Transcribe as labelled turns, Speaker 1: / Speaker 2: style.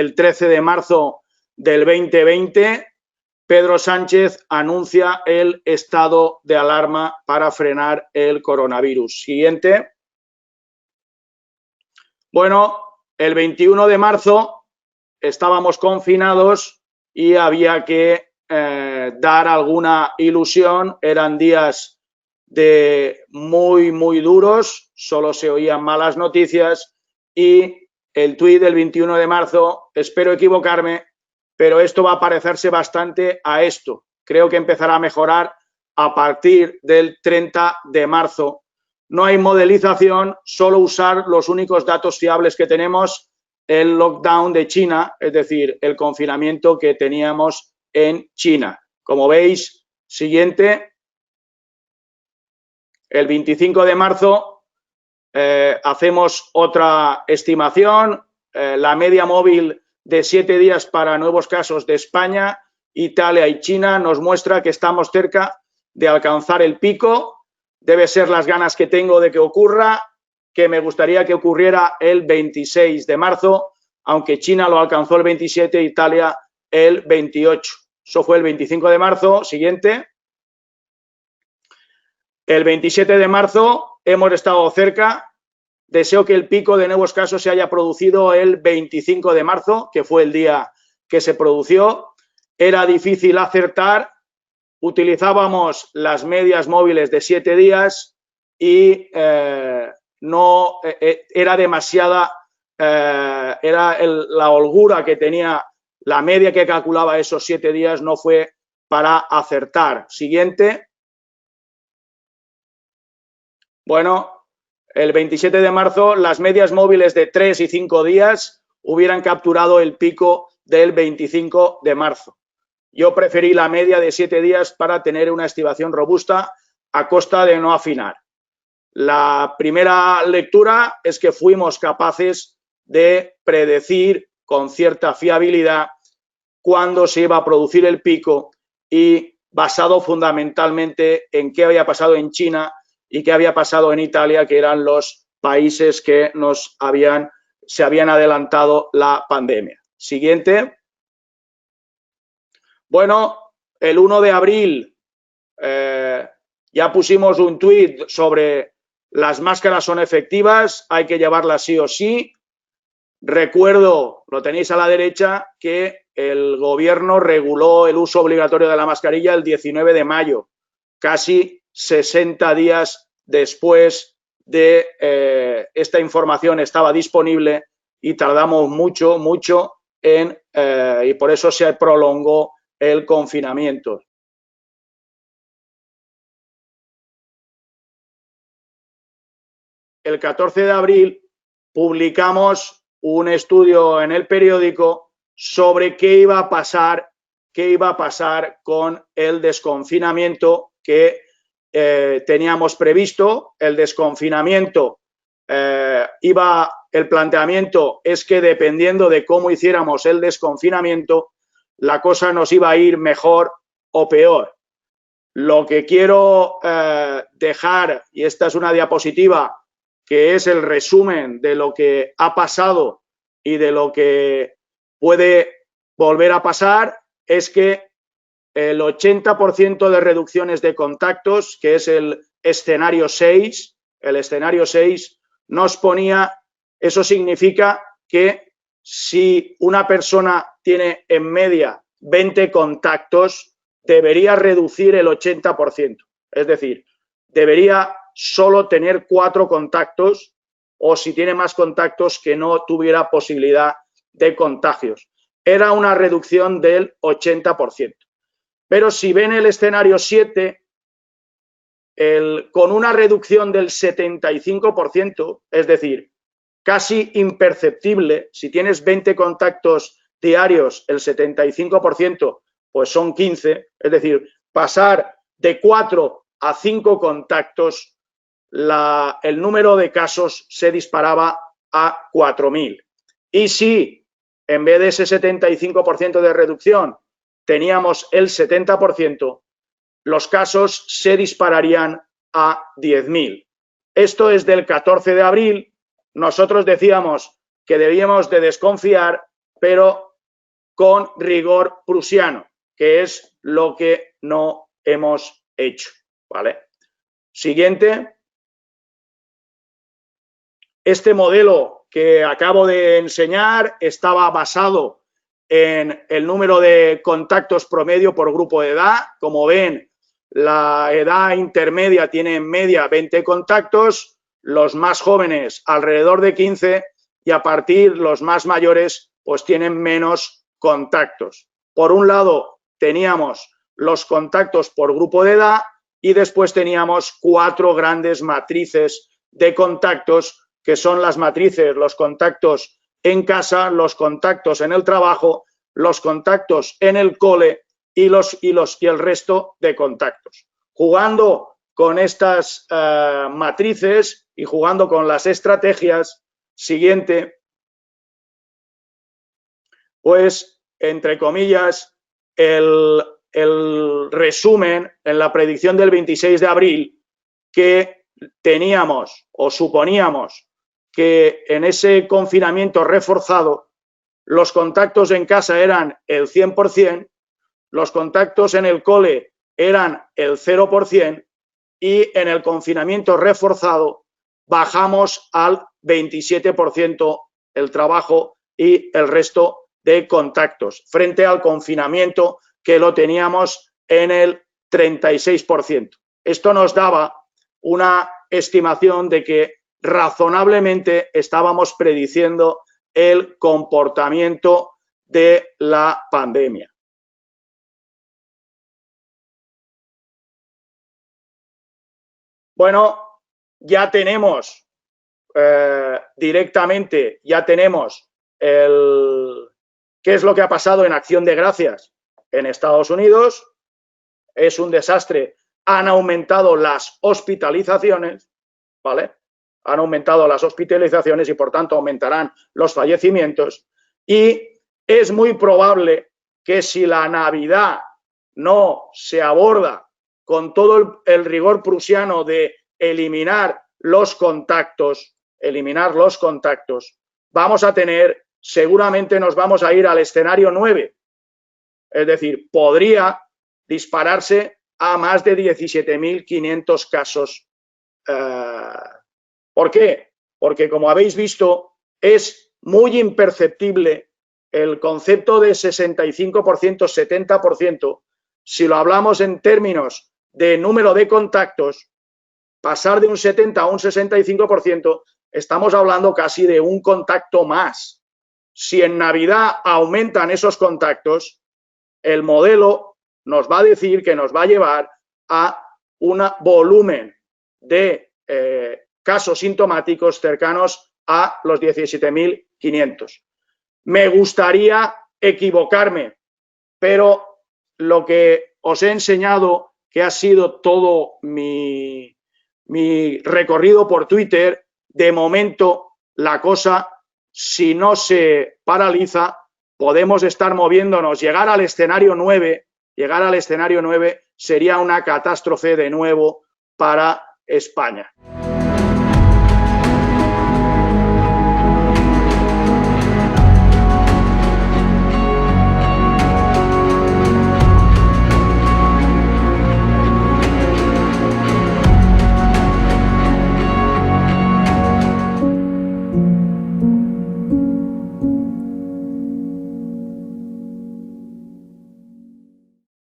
Speaker 1: el 13 de marzo del 2020, Pedro Sánchez anuncia el estado de alarma para frenar el coronavirus. Siguiente. Bueno, el 21 de marzo estábamos confinados y había que dar alguna ilusión. Eran días muy duros, solo se oían malas noticias y el tuit del 21 de marzo, espero equivocarme, pero esto va a parecerse bastante a esto. Creo que empezará a mejorar a partir del 30 de marzo. No hay modelización, solo usar los únicos datos fiables que tenemos, el lockdown de China, es decir, el confinamiento que teníamos en China. Como veis, siguiente. El 25 de marzo hacemos otra estimación, la media móvil de 7 días para nuevos casos de España, Italia y China nos muestra que estamos cerca de alcanzar el pico. Debe ser las ganas que tengo de que ocurra, que me gustaría que ocurriera el 26 de marzo, aunque China lo alcanzó el 27, Italia el 28. Eso fue el 25 de marzo. Siguiente. El 27 de marzo hemos estado cerca. Deseo que el pico de nuevos casos se haya producido el 25 de marzo, que fue el día que se produjo. Era difícil acertar. Utilizábamos las medias móviles de 7 días y no era demasiada, la holgura que tenía, la media que calculaba esos 7 días no fue para acertar. Siguiente. Bueno, el 27 de marzo las medias móviles de 3 y 5 días hubieran capturado el pico del 25 de marzo. Yo preferí la media de 7 días para tener una estimación robusta a costa de no afinar. La primera lectura es que fuimos capaces de predecir con cierta fiabilidad cuándo se iba a producir el pico y basado fundamentalmente en qué había pasado en China y qué había pasado en Italia, que eran los países que se habían adelantado la pandemia. Siguiente. Bueno, el 1 de abril ya pusimos un tuit sobre las máscaras son efectivas, hay que llevarlas sí o sí. Recuerdo, lo tenéis a la derecha, que el gobierno reguló el uso obligatorio de la mascarilla el 19 de mayo, casi 60 días después de esta información estaba disponible y tardamos mucho y por eso se prolongó el confinamiento. El 14 de abril publicamos un estudio en el periódico sobre qué iba a pasar con el desconfinamiento que teníamos previsto. El desconfinamiento el planteamiento es que dependiendo de cómo hiciéramos el desconfinamiento, la cosa nos iba a ir mejor o peor. Lo que quiero dejar, y esta es una diapositiva que es el resumen de lo que ha pasado y de lo que puede volver a pasar, es que el 80% de reducciones de contactos, que es el escenario 6, nos ponía, eso significa que si una persona tiene en media 20 contactos, debería reducir el 80%. Es decir, debería solo tener 4 contactos o si tiene más contactos que no tuviera posibilidad de contagios. Era una reducción del 80%. Pero si ven el escenario 7, con una reducción del 75%, es decir, casi imperceptible, si tienes 20 contactos diarios, el 75%, pues son 15, es decir, pasar de 4 a 5 contactos, el número de casos se disparaba a 4.000. Y si en vez de ese 75% de reducción teníamos el 70%, los casos se dispararían a 10.000. Esto es del 14 de abril. Nosotros decíamos que debíamos de desconfiar pero con rigor prusiano, que es lo que no hemos hecho, ¿vale? Siguiente. Este modelo que acabo de enseñar estaba basado en el número de contactos promedio por grupo de edad. Como ven, la edad intermedia tiene en media 20 contactos, los más jóvenes alrededor de 15 y a partir los más mayores pues tienen menos contactos. Por un lado teníamos los contactos por grupo de edad y después teníamos 4 grandes matrices de contactos que son las matrices, los contactos en casa, los contactos en el trabajo, los contactos en el cole y el resto de contactos. Jugando con estas matrices y jugando con las estrategias, siguiente, pues, entre comillas, el resumen en la predicción del 26 de abril que teníamos o suponíamos que en ese confinamiento reforzado los contactos en casa eran el 100%, los contactos en el cole eran el 0% y en el confinamiento reforzado bajamos al 27% el trabajo y el resto de contactos, frente al confinamiento que lo teníamos en el 36%. Esto nos daba una estimación de que razonablemente estábamos prediciendo el comportamiento de la pandemia. Bueno, ya tenemos directamente, ya tenemos qué es lo que ha pasado en Acción de Gracias en Estados Unidos. Es un desastre. Han aumentado las hospitalizaciones, ¿vale? Han aumentado las hospitalizaciones y, por tanto, aumentarán los fallecimientos. Y es muy probable que si la Navidad no se aborda con todo el rigor prusiano de eliminar los contactos, vamos a tener, seguramente nos vamos a ir al escenario 9. Es decir, podría dispararse a más de 17.500 casos. ¿Por qué? Porque, como habéis visto, es muy imperceptible el concepto de 65%, 70%. Si lo hablamos en términos de número de contactos, pasar de un 70 a un 65%, estamos hablando casi de un contacto más. Si en Navidad aumentan esos contactos, el modelo nos va a decir que nos va a llevar a un volumen de casos sintomáticos cercanos a los 17.500. Me gustaría equivocarme, pero lo que os he enseñado, que ha sido todo mi recorrido por Twitter, de momento la cosa, si no se paraliza, podemos estar moviéndonos. Llegar al escenario 9 sería una catástrofe de nuevo para España.